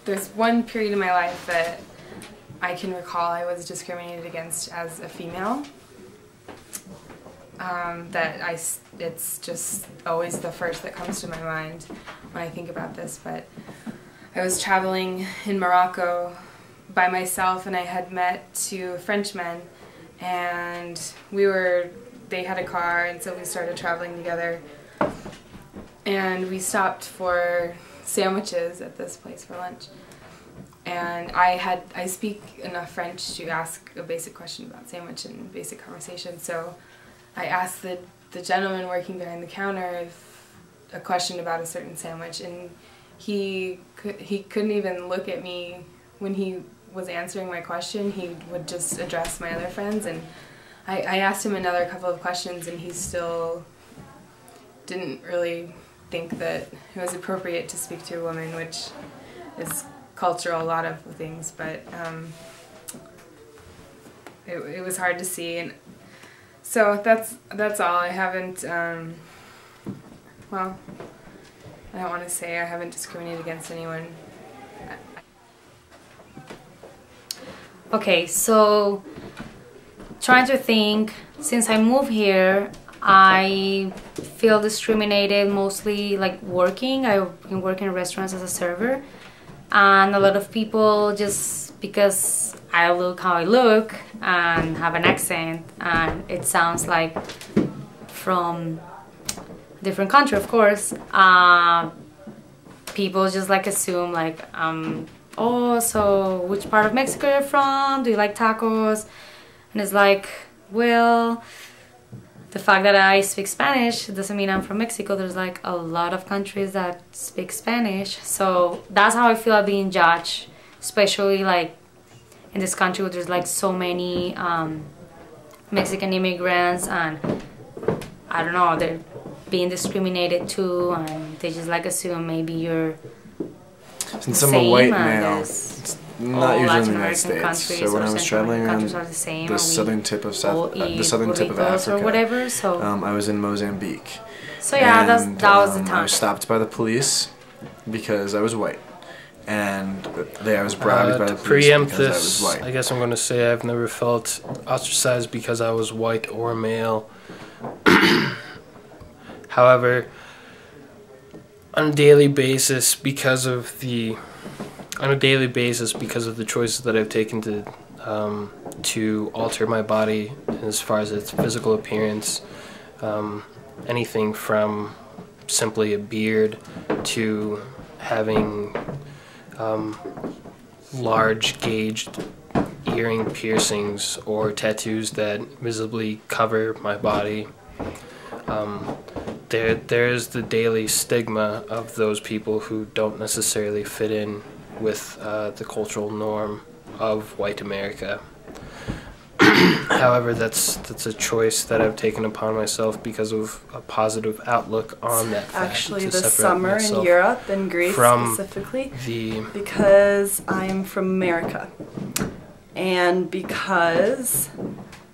There's one period in my life that I can recall I was discriminated against as a female. It's just always the first that comes to my mind when I think about this, but I was traveling in Morocco by myself and I had met two Frenchmen, and they had a car, and so we started traveling together, and we stopped for sandwiches at this place for lunch. And I speak enough French to ask a basic question about sandwich and basic conversation, so I asked the gentleman working behind the counter a question about a certain sandwich, and he couldn't even look at me when he was answering my question. He would just address my other friends, and I asked him another couple of questions, and he still didn't really think that it was appropriate to speak to a woman, which is cultural, a lot of things, but it was hard to see. And so that's all. I haven't, well, I don't want to say I haven't discriminated against anyone. Okay, so trying to think, since I moved here, I feel discriminated mostly like working. I've been working in restaurants as a server, and a lot of people, just because I look how I look and have an accent and it sounds like from a different country, of course, people just like assume like, oh, so which part of Mexico you're from? Do you like tacos? And it's like, well, the fact that I speak Spanish doesn't mean I'm from Mexico. There's like a lot of countries that speak Spanish. So that's how I feel I'm being judged, especially like in this country where there's like so many Mexican immigrants, and I don't know, they're being discriminated too, and they just like assume maybe you're since I'm a white male, it's not usually in the United States. So when I was traveling around the southern tip of Africa, or whatever, so I was in Mozambique. So yeah, that was the time. I was stopped by the police because I was white, and I was bribed by the police because I was white. I guess I'm going to say I've never felt ostracized because I was white or male. However, on a daily basis, because of the choices that I've taken to alter my body as far as its physical appearance, anything from simply a beard to having large gauged earring piercings or tattoos that visibly cover my body. There's the daily stigma of those people who don't necessarily fit in with the cultural norm of white America. However, that's a choice that I've taken upon myself because of a positive outlook on that fact. Actually, this summer in Europe, in Greece specifically, because I'm from America, and because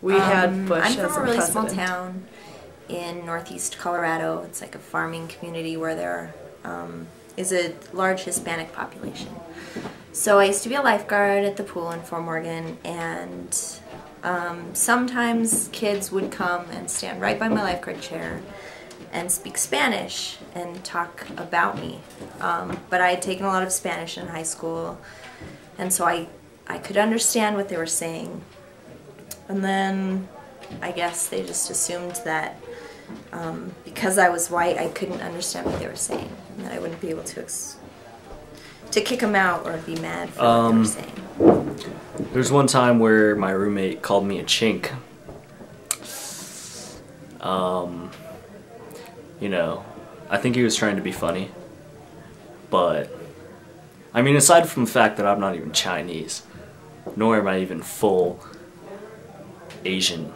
we had Bush as a president. I'm from a really small town in northeast Colorado. It's like a farming community where there is a large Hispanic population. So I used to be a lifeguard at the pool in Fort Morgan, and sometimes kids would come and stand right by my lifeguard chair and speak Spanish and talk about me. But I had taken a lot of Spanish in high school, and so I could understand what they were saying. And then I guess they just assumed that because I was white, I couldn't understand what they were saying, and that I wouldn't be able to kick them out or be mad for what they were saying. There's one time where my roommate called me a chink. You know, I think he was trying to be funny, but I mean, aside from the fact that I'm not even Chinese, nor am I even full Asian,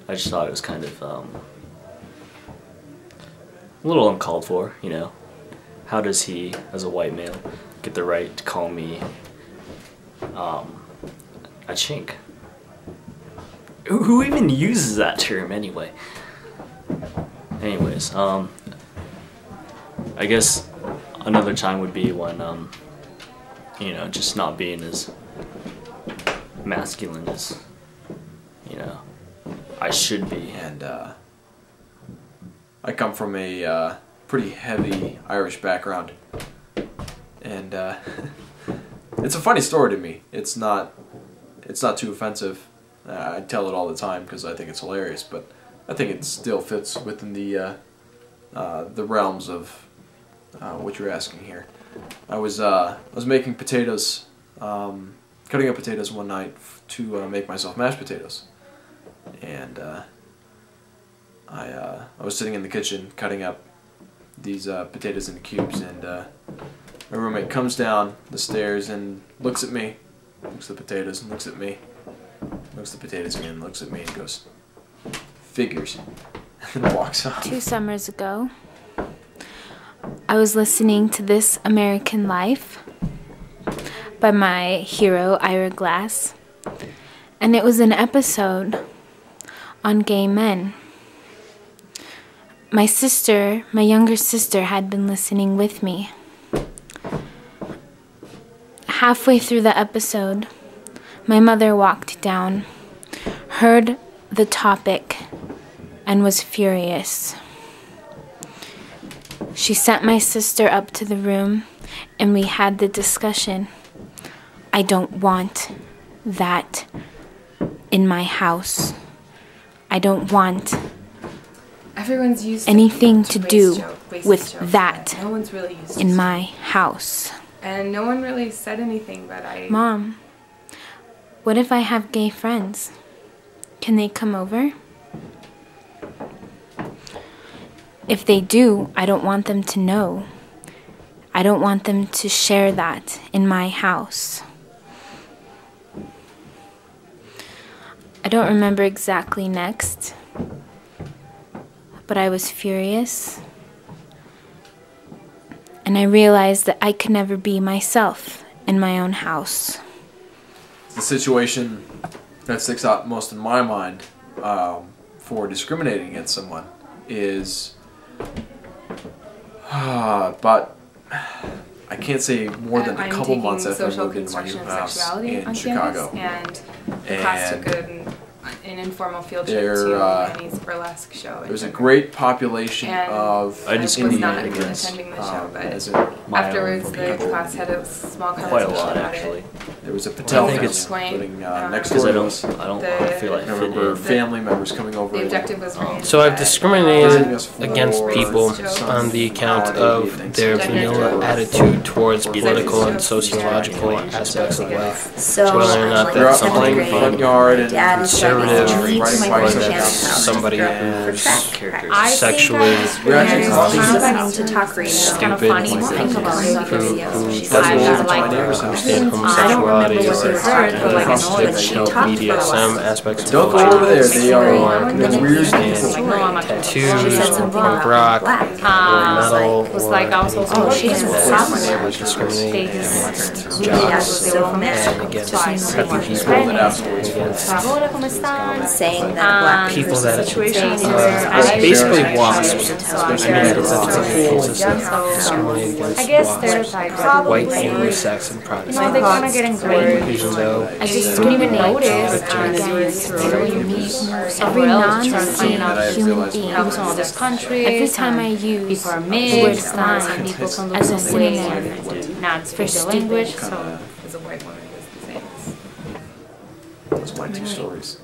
I just thought it was kind of a little uncalled for, you know. How does he, as a white male, get the right to call me a chink? Who even uses that term anyway? Anyways, I guess another time would be when, you know, just not being as masculine as, you know, I should be. And I come from a pretty heavy Irish background, and it's a funny story to me. It's not too offensive. I tell it all the time because I think it's hilarious, but I think it still fits within the realms of what you're asking here. I was making potatoes, cutting up potatoes one night to make myself mashed potatoes, and I was sitting in the kitchen cutting up these potatoes into cubes, and my roommate comes down the stairs and looks at me, looks at the potatoes, and looks at me, looks at the potatoes again, looks at me, and goes, "Figures," and walks off. 2 summers ago, I was listening to This American Life by my hero, Ira Glass, and it was an episode on gay men. My younger sister, had been listening with me. Halfway through the episode, my mother walked down, heard the topic, and was furious. She sent my sister up to the room, and we had the discussion. I don't want that in my house. I don't want Everyone's used anything to do with joke, that no one's really used in my house. And no one really said anything, but Mom, what if I have gay friends? Can they come over? If they do, I don't want them to know. I don't want them to share that in my house. I don't remember exactly next, but I was furious, and I realized that I could never be myself in my own house. The situation that sticks out most in my mind for discriminating against someone is, but I can't say more than a couple months after I moved into my new house in Chicago. And the class took an informal field trip to Annie's burlesque show. There was a great population of I was not immigrants, attending the show, but afterwards the class had a small conversation quite a lot about actually. it. There was a Patel I think family living next Because door I to us. don't feel like I remember family members coming over. The objective was So I've discriminated visiting us against for people jokes, on the account of their vanilla attitude towards political and sociological aspects of life. So, Whether or not They're that's out playing in the front yard and Dad is conservative, riding bikes whether in that's somebody who's sexually to talk radio. stupid, Funny who thing about doesn't understand homosexuality or constitutional BDSM aspects of don't go culture, over there. They are or they're weird understand people. tattoos or punk rock or metal or anything that would discriminate against jocks and against preppy people against saying that black people that are basically wasps. I mean, it's a discriminate against wasps, white Anglo-Saxon Protestant. They kind of getting bored. Even though I just don't even notice every non-human being Comes from all this country. every time I use People are the word mixed. fine People come as a from ways synonym not speak the language. So As a white woman, it was the same. That's my two stories.